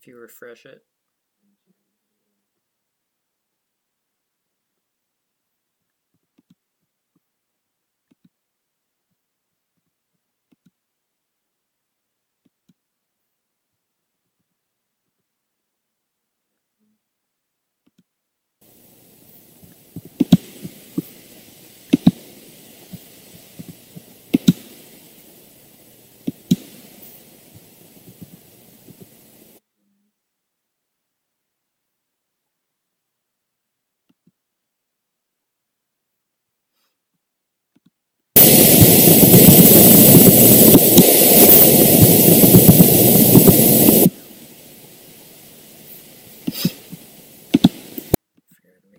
if you refresh it.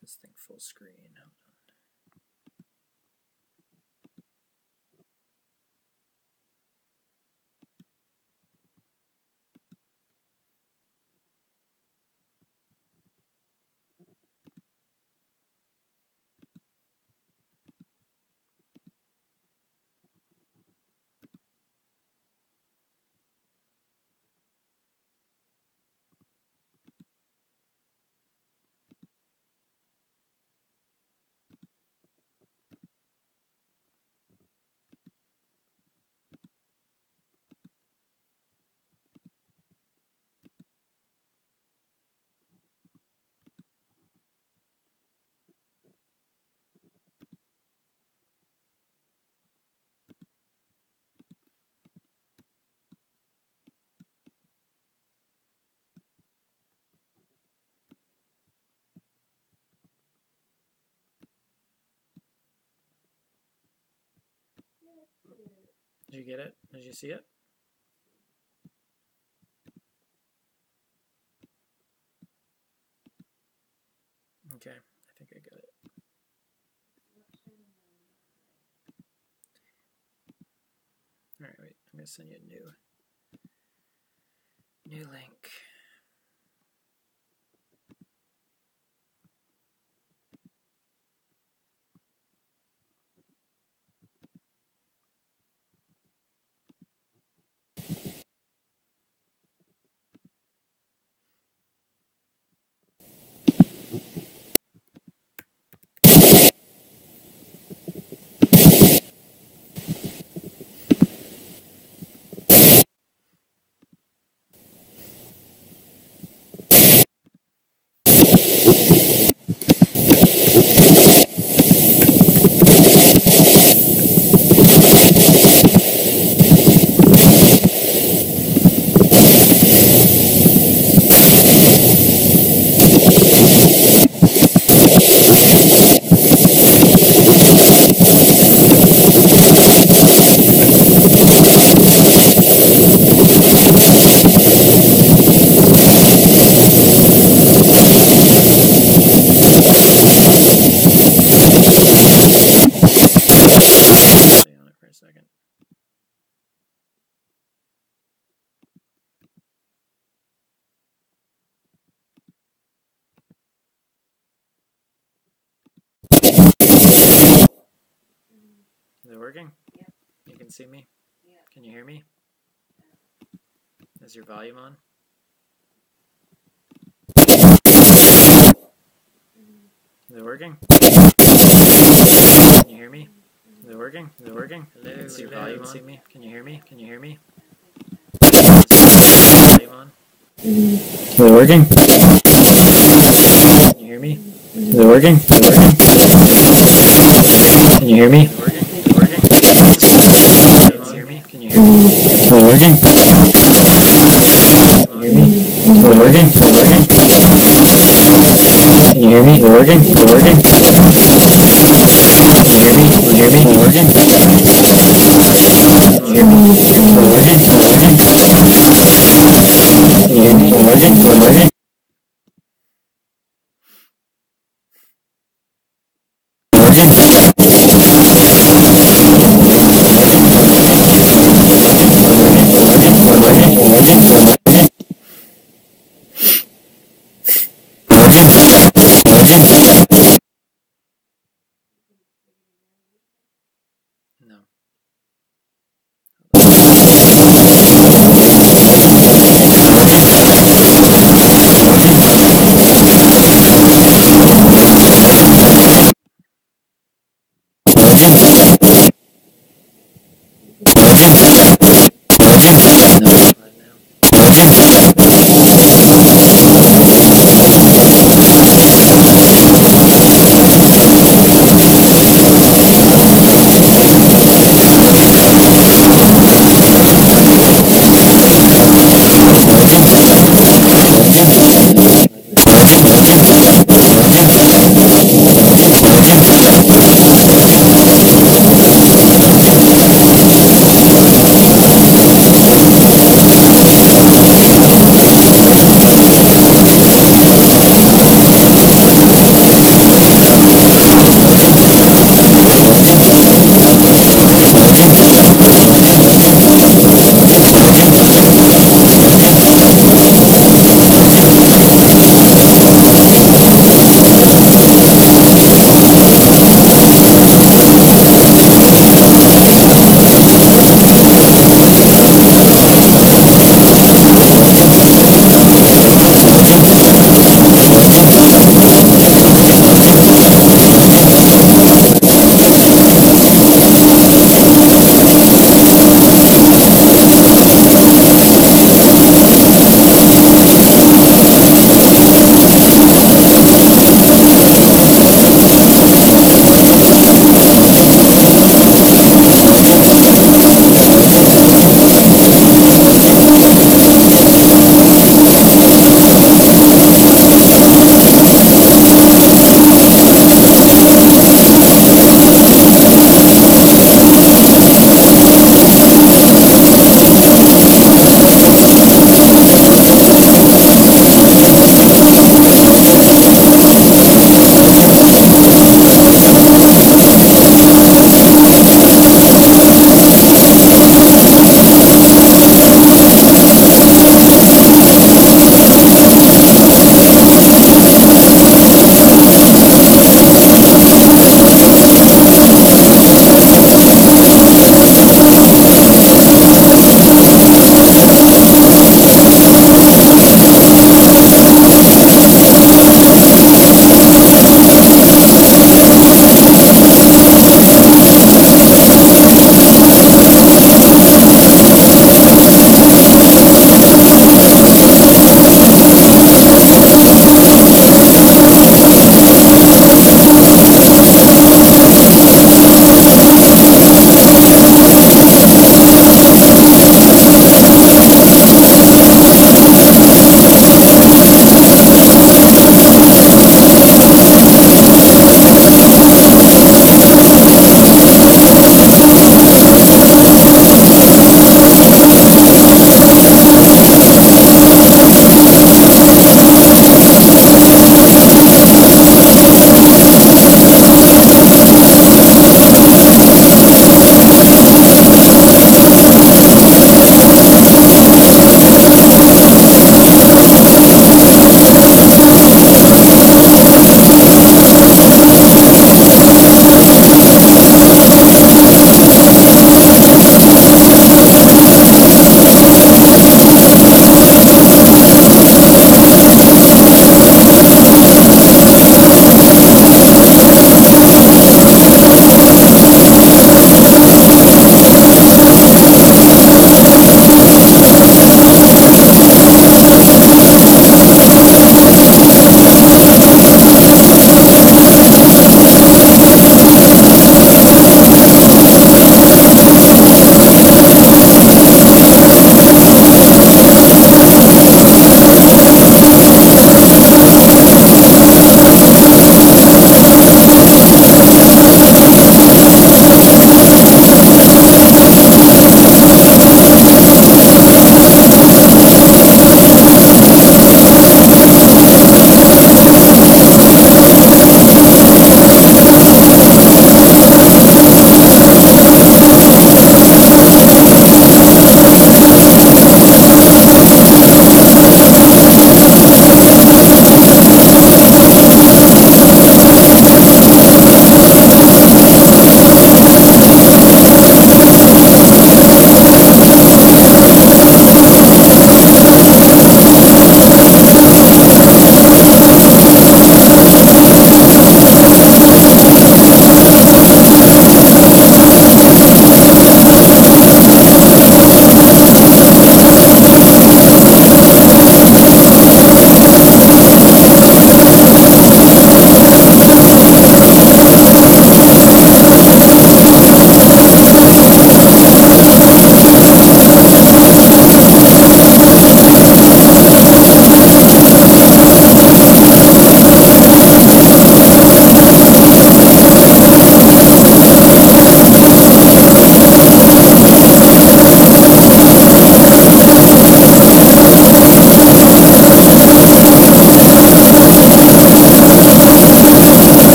This thing full screen. Did you get it? Did you see it? Okay, I think I got it. Alright, wait, I'm going to send you a new link. Is it working? Yeah. You can see me? Yeah. Can you hear me? Is your volume on? Is it working? Can you hear me? Is it working? Is it working? Hello, is your volume on? See me? Can you hear me? Can you hear me? Is your volume on? Is it working? Can you hear me? Is it working? Is it working? Can you hear me? Is it working? Is it working? Can you hear me? Can you hear me? Is it working? Can you hear me? Is it working? Is it working? Can you hear me? Is it working? Is it working? Can you hear me? Can you hear me? Is it working? Can you hear me? Is it working? Is it working? Can you hear me? Is it working? Is it working? No.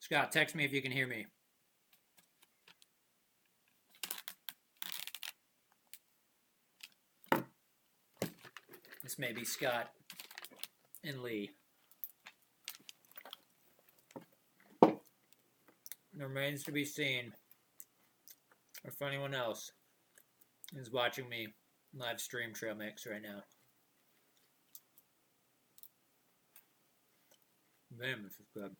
Scott, text me if you can hear me. This may be Scott and Lee. It remains to be seen if anyone else is watching me live stream trail mix right now. Damn, this is good.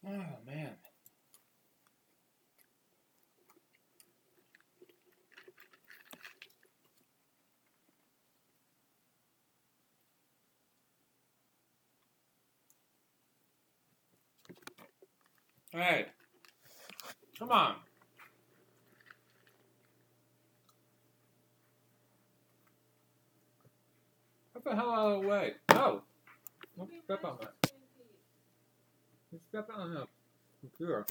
Oh, man. Hey, come on. Get the hell out of the way. No. Don't step on that. You step on the computer.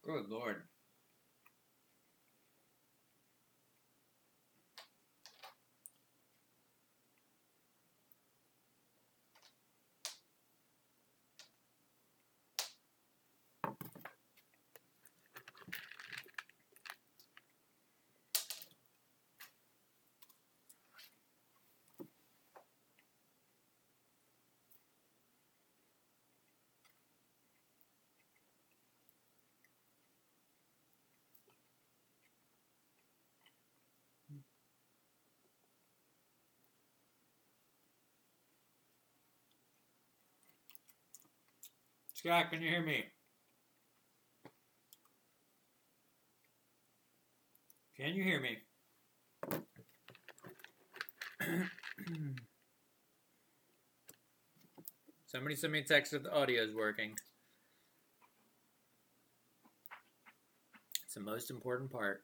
Good Lord. Scott, can you hear me? Can you hear me? Somebody send me a text if the audio is working. It's the most important part.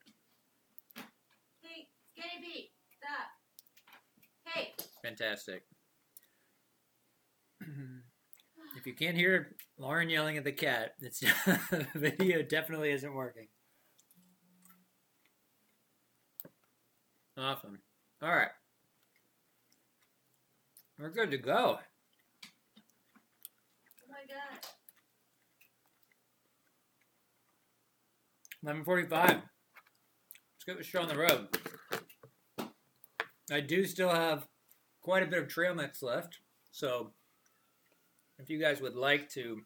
Hey, Skinny Pete, stop. Hey. Fantastic. If you can't hear Lauren yelling at the cat, it's the video definitely isn't working. Awesome. All right. We're good to go. Oh my God. 11:45. Let's get the show on the road. I do still have quite a bit of trail mix left, so if you guys would like to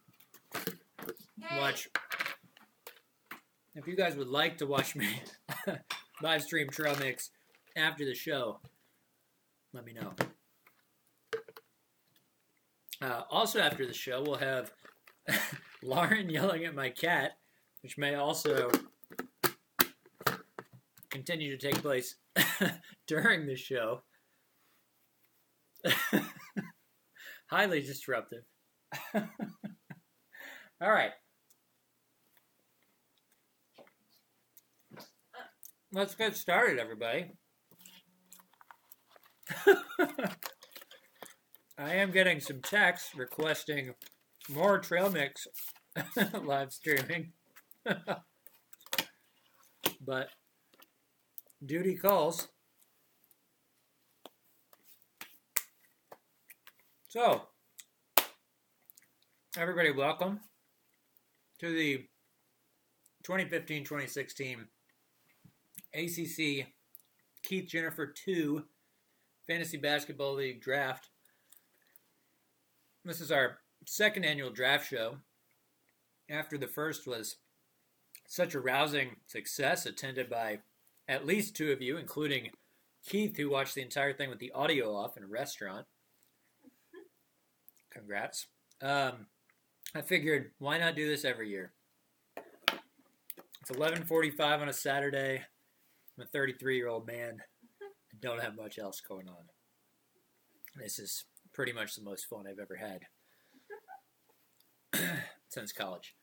watch, me live stream trail mix after the show, let me know. Also after the show, we'll have Lauren yelling at my cat, which may also continue to take place during the show. Highly disruptive. All right. Let's get started, everybody. I am getting some texts requesting more trail mix live streaming. But duty calls. So, everybody, welcome to the 2015-2016 ACC Keith Jennifer 2 Fantasy Basketball League Draft. This is our second annual draft show, after the first was such a rousing success, attended by at least two of you, including Keith, who watched the entire thing with the audio off in a restaurant. Congrats. I figured, why not do this every year? It's 11:45 on a Saturday. I'm a 33-year-old man. I don't have much else going on. This is pretty much the most fun I've ever had since college.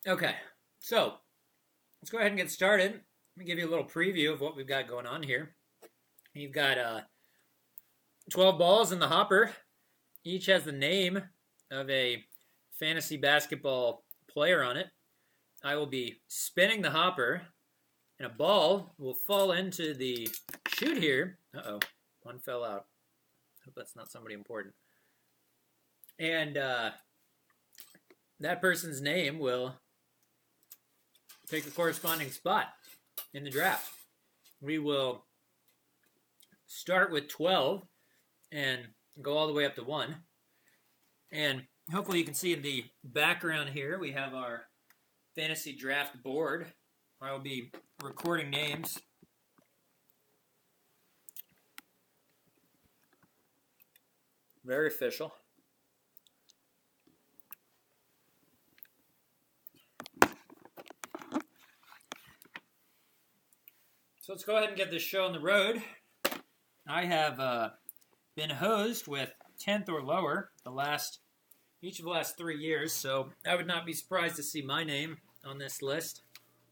Okay, so let's go ahead and get started. Let me give you a little preview of what we've got going on here. You've got 12 balls in the hopper. Each has the name of a fantasy basketball player on it. I will be spinning the hopper, and a ball will fall into the chute here. Uh-oh, one fell out. Hope that's not somebody important. And that person's name will take the corresponding spot in the draft. We will start with 12 and go all the way up to 1. And hopefully you can see in the background here, we have our fantasy draft board. I will be recording names. Very official. So let's go ahead and get this show on the road. I have been hosed with 10th or lower each of the last 3 years, so I would not be surprised to see my name on this list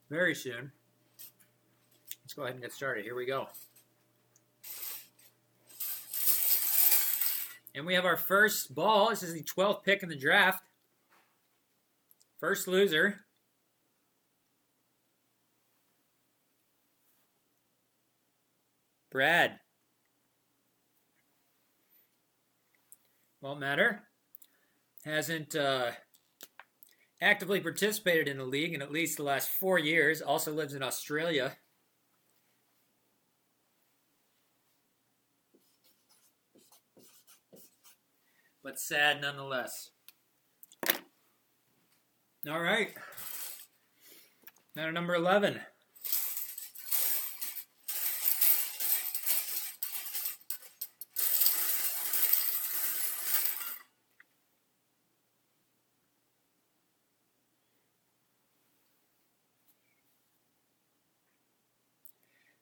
very soon. Let's go ahead and get started. Here we go. And we have our first ball. This is the 12th pick in the draft. First loser. Brad. Won't matter. Hasn't actively participated in the league in at least the last 4 years. Also lives in Australia. But sad nonetheless. All right. Now to number 11.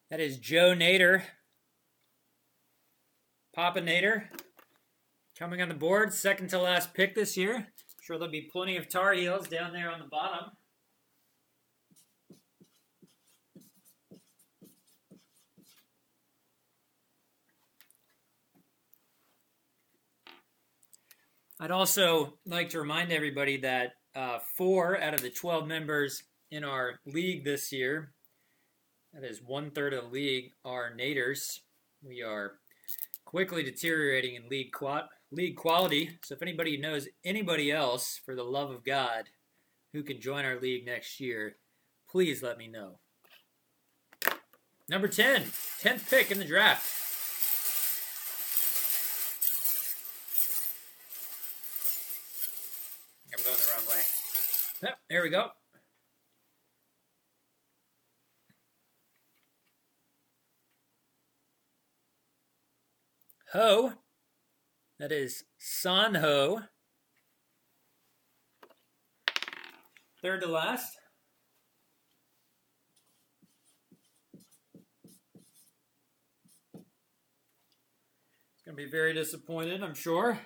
That is Joe Nader. Papa Nader. Coming on the board, second to last pick this year. I'm sure there'll be plenty of Tar Heels down there on the bottom. I'd also like to remind everybody that 4 out of the 12 members in our league this year, that is 1/3 of the league, are Naders. We are quickly deteriorating in league quality. So if anybody knows anybody else, for the love of God, who can join our league next year, please let me know. Number 10, 10th pick in the draft. I'm going the wrong way. Yep, there we go. Ho. That is San Ho. Third to last. It's going to be very disappointed, I'm sure.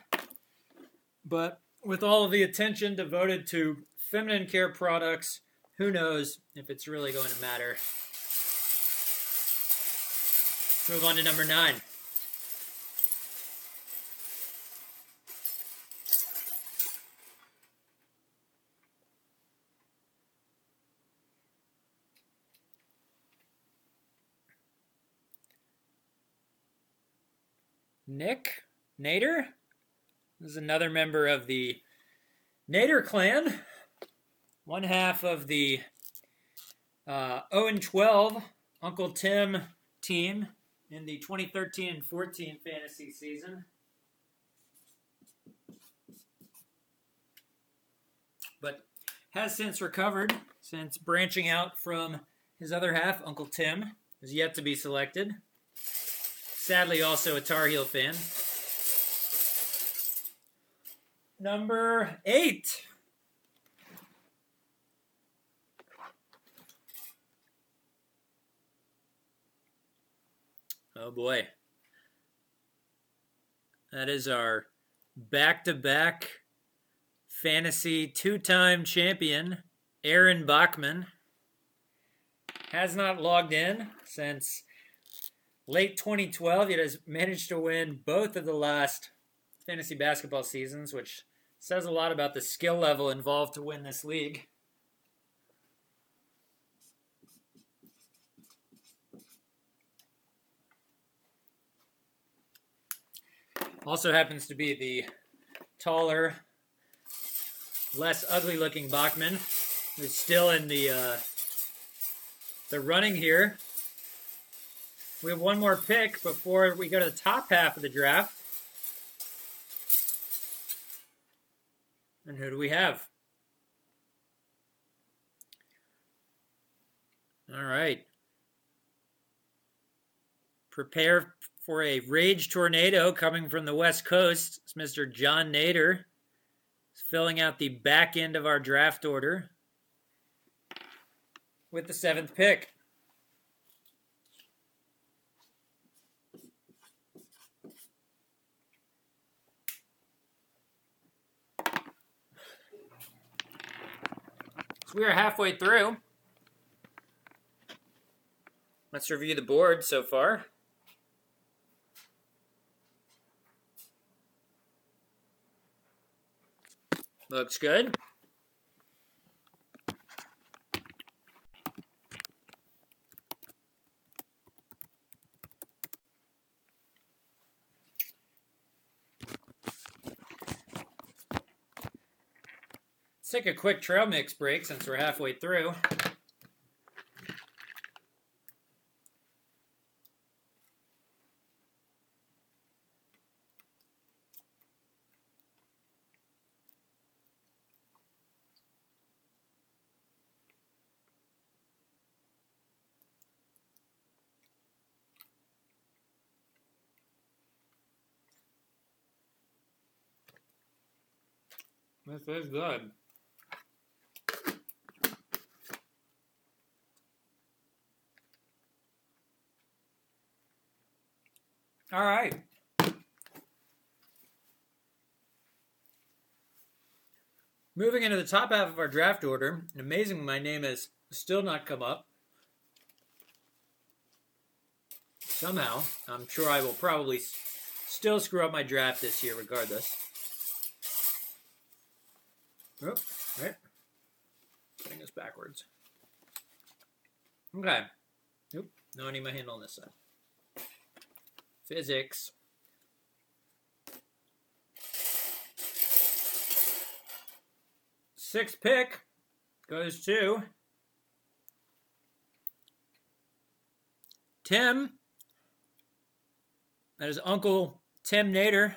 But with all of the attention devoted to feminine care products, who knows if it's really going to matter. Move on to number 9. Nick Nader. This is another member of the Nader clan. One half of the 0-12 Uncle Tim team in the 2013 and 14 fantasy season. But has since recovered, since branching out from his other half, Uncle Tim, is yet to be selected. Sadly, also a Tar Heel fan. Number 8. Oh boy. That is our back-to-back fantasy 2-time champion, Aaron Bachman. Has not logged in since late 2012. Yet has managed to win both of the last fantasy basketball seasons, which says a lot about the skill level involved to win this league. Also happens to be the taller, less ugly-looking Bachman, who's still in the running here. We have one more pick before we go to the top half of the draft. And who do we have? All right. Prepare for a rage tornado coming from the West Coast. It's Mr. John Nader. He's filling out the back end of our draft order with the 7th pick. So we are halfway through. Let's review the board so far. Looks good. Let's take a quick trail mix break since we're halfway through. This is good. All right. Moving into the top half of our draft order, and amazingly, my name has still not come up. Somehow, I'm sure I will probably still screw up my draft this year regardless. Oh, right. Putting this backwards. Okay. Nope. No, I need my hand on this side. Physics. Sixth pick goes to Tim. That is Uncle Tim Nader.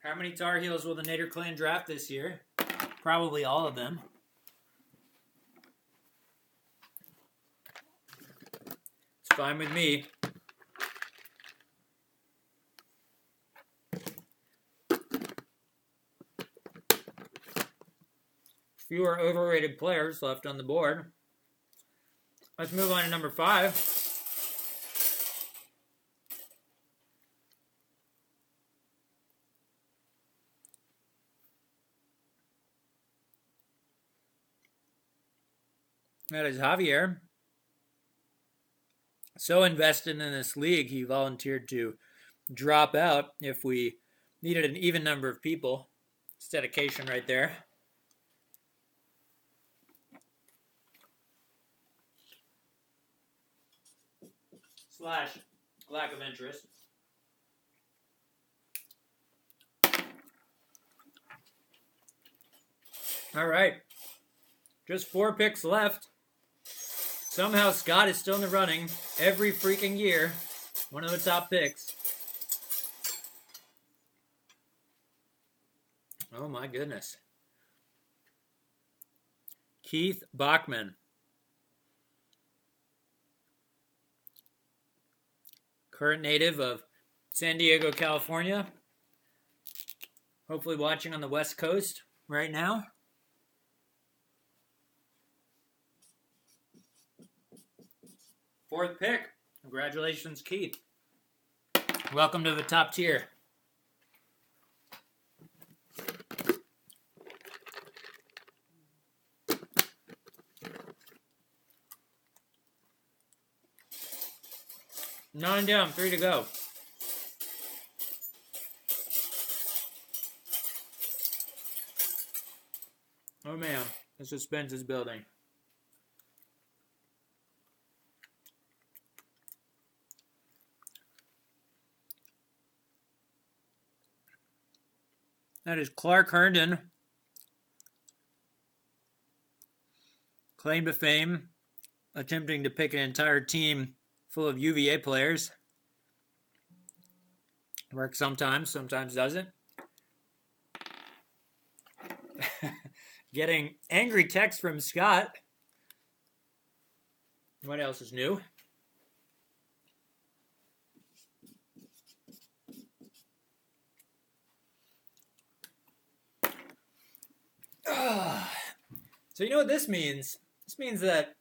How many Tar Heels will the Nader clan draft this year? Probably all of them. It's fine with me. Fewer overrated players left on the board. Let's move on to number 5. That is Javier. So invested in this league, he volunteered to drop out if we needed an even number of people. It's dedication right there. / lack of interest. All right. Just 4 picks left. Somehow Scott is still in the running every freaking year. One of the top picks. Oh my goodness. Keith Bachman. Current native of San Diego, California. Hopefully watching on the West Coast right now. Fourth pick. Congratulations, Keith. Welcome to the top tier. Nine down, 3 to go. Oh man, the suspense is building. That is Clark Herndon. Claim to fame, attempting to pick an entire team full of UVA players. Works sometimes doesn't. Getting angry text from Scott. What else is new? So you know what this means? This means that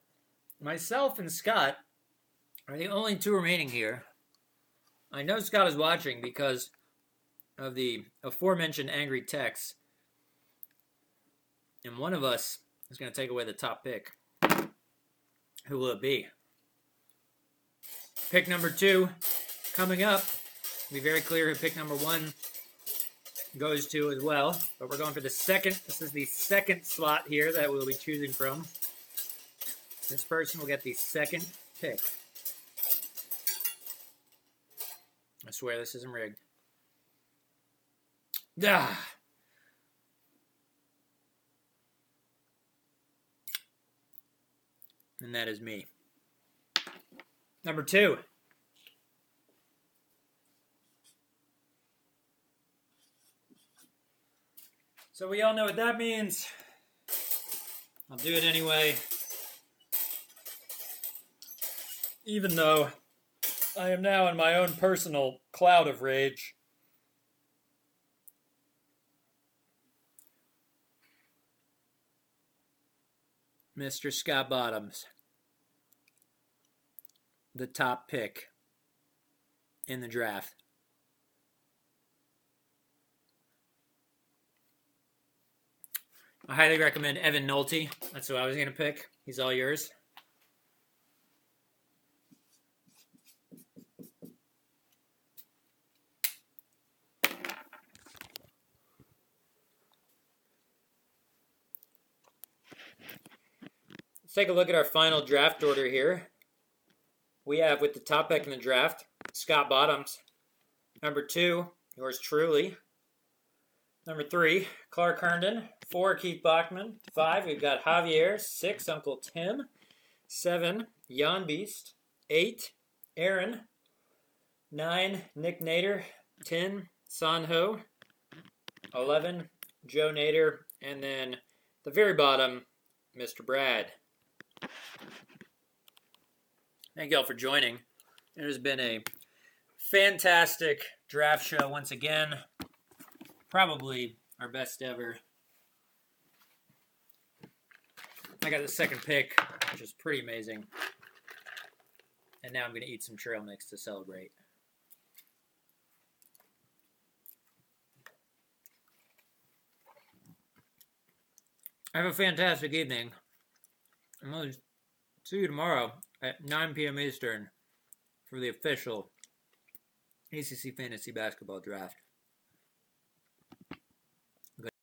myself and Scott are the only two remaining here. I know Scott is watching because of the aforementioned angry texts. And one of us is going to take away the top pick. Who will it be? Pick number 2 coming up. Be very clear who pick number 1 goes to as well. But we're going for the second. This is the second slot here that we'll be choosing from. This person will get the second pick. I swear this isn't rigged. Ah. And that is me. Number 2. So we all know what that means. I'll do it anyway. Even though I am now in my own personal cloud of rage. Mr. Scott Bottoms, the top pick in the draft. I highly recommend Evan Nolte. That's who I was going to pick. He's all yours. Let's take a look at our final draft order here. We have, with the top pick in the draft, Scott Bottoms. Number 2, yours truly. Number 3, Clark Herndon. 4, Keith Bachman. 5, we've got Javier. 6, Uncle Tim. 7, Jan Beast. 8, Aaron. 9, Nick Nader. 10, Sanho. 11, Joe Nader. And then the very bottom, Mr. Brad. Thank you all for joining. It has been a fantastic draft show once again. Probably our best ever. I got the second pick, which is pretty amazing. And now I'm going to eat some trail mix to celebrate. Have a fantastic evening. And I'll see you tomorrow at 9 p.m. Eastern for the official ACC Fantasy Basketball Draft.